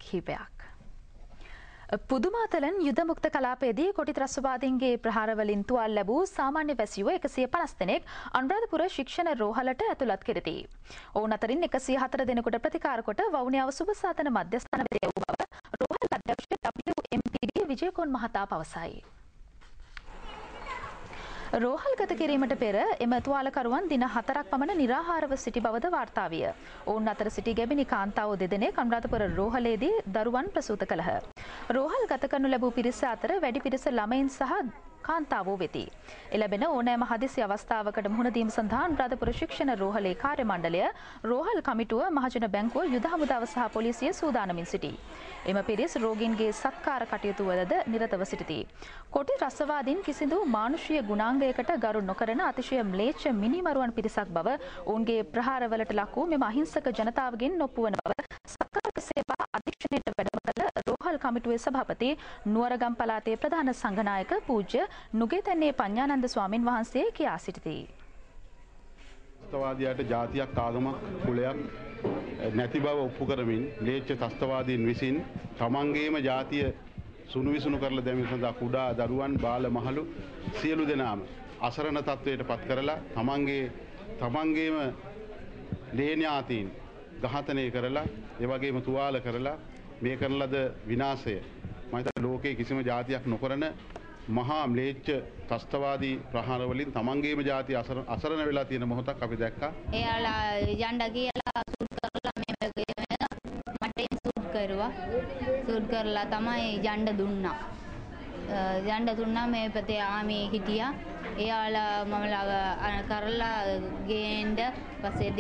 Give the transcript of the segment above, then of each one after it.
කිහිපයක්. පුදුමාතලන් යුද මුක්ත කලාපයේදී කොටි ත්‍රස්වාදීන්ගේ ප්‍රහාරවලින් තුවාල ලැබූ සාමාන්‍ය වැසියෝ 150 දෙනෙක් අනුරාධපුර ශික්ෂණ රෝහලට ඇතුළත් කෙරෙති. ඔවුන් අතරින් 104 දෙනෙකුට ප්‍රතිකාර කොට වවුනියාව සුබසාතන මධ්‍යස්ථාන වෙත යවූ බව රෝහල් අධ්‍යක්ෂ WMPD විජයකෝන් මහතා පවසයි. රෝහල් ගත කිරීමට පෙර එම තුවාලකරුවන් දින 4ක් පමණ නිරාහාරව සිටි බවද වාර්තා විය. ඔවුන් අතර සිටි ගැබිණි කාන්තාවෝ දෙදෙනෙක් අනුරාධපුර රෝහලේදී දරුවන් ප්‍රසූත කළහ. රෝහල් ගත කරනු ලැබූ පිරිස අතර වැඩි පිරිස ළමයින් සහ කාන්තාවෝ වෙති. එළැබෙන ඕනෑම හදිසි අවස්ථාවකට මුහුණ දීම සඳහා අනුරාධපුර ශික්ෂණ රෝහලේ කාර්ය මණ්ඩලය, රෝහල් කමිටුව, මහජන බැංකුව, යුද හමුදාව සහ පොලිසිය සූදානමින් සිටී. එම පිරිස් රෝගීන්ගේ සත්කාර කටයුතු වලද නිරතව සිටිති. කොටි රසවාදීන් කිසිදු මානුෂීය ගුණාංගයකට ගරු නොකරන අතිශය ම්ලේච්ඡ මිනිමරුවන් පිරිසක් බව ඔවුන්ගේ ප්‍රහාරවලට ලක් වූ මෙම අහිංසක ජනතාවගෙන් ඔප්පු වන බව සත්කාර සේවා අධීක්ෂණයට වැඩම කළ රෝහල් කමිටුවේ සභාපති නුවරගම් පළාතේ ප්‍රධාන සංඝනායක පූජ්‍ය නුගේතැන්නේ පඤ්ඤානන්ද ස්වාමින් වහන්සේ කියා සිටිති. ත්‍රස්තවාදයට ජාතියක් ආගමක් කුලයක් නැති බව ඔප්පු කරමින් ම්ලේච්ඡ ත්‍රස්තවාදීන් විසින් තමන්ගේම ජාතිය සුණු විසුණු කරලා දැමීම සඳහා කුඩා දරුවන් බාල මහලු සියලු දෙනාම අසරණ තත්වයට පත් කරලා තමන්ගේම ලේඥාතීන් ඝාතනය කරලා ඒ වගේම තුවාල කරලා මේ කරන ලද විනාශය මම හිතන්නේ ලෝකයේ කිසිම ජාතියක් නොකරන මහා ම්ලේච්ඡ ත්‍රස්තවාදී ප්‍රහාර වලින් තමන්ගේම ජාතිය අසරණ වෙලා තියෙන මොහොතක් අපි දැක්කා. එයාලා යන්න කියලා සූට් කරලා මට සූට් කරුවා. සූට් කරලා තමයි යන්න දුන්නා. යන්න දුන්නා මේ පැත්තේ ආමේ හිටියා. එයාලා මම කරලා ගේන්න පස්සේ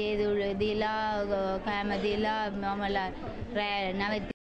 දීලා කෑම දීලා මම රෑ නැවත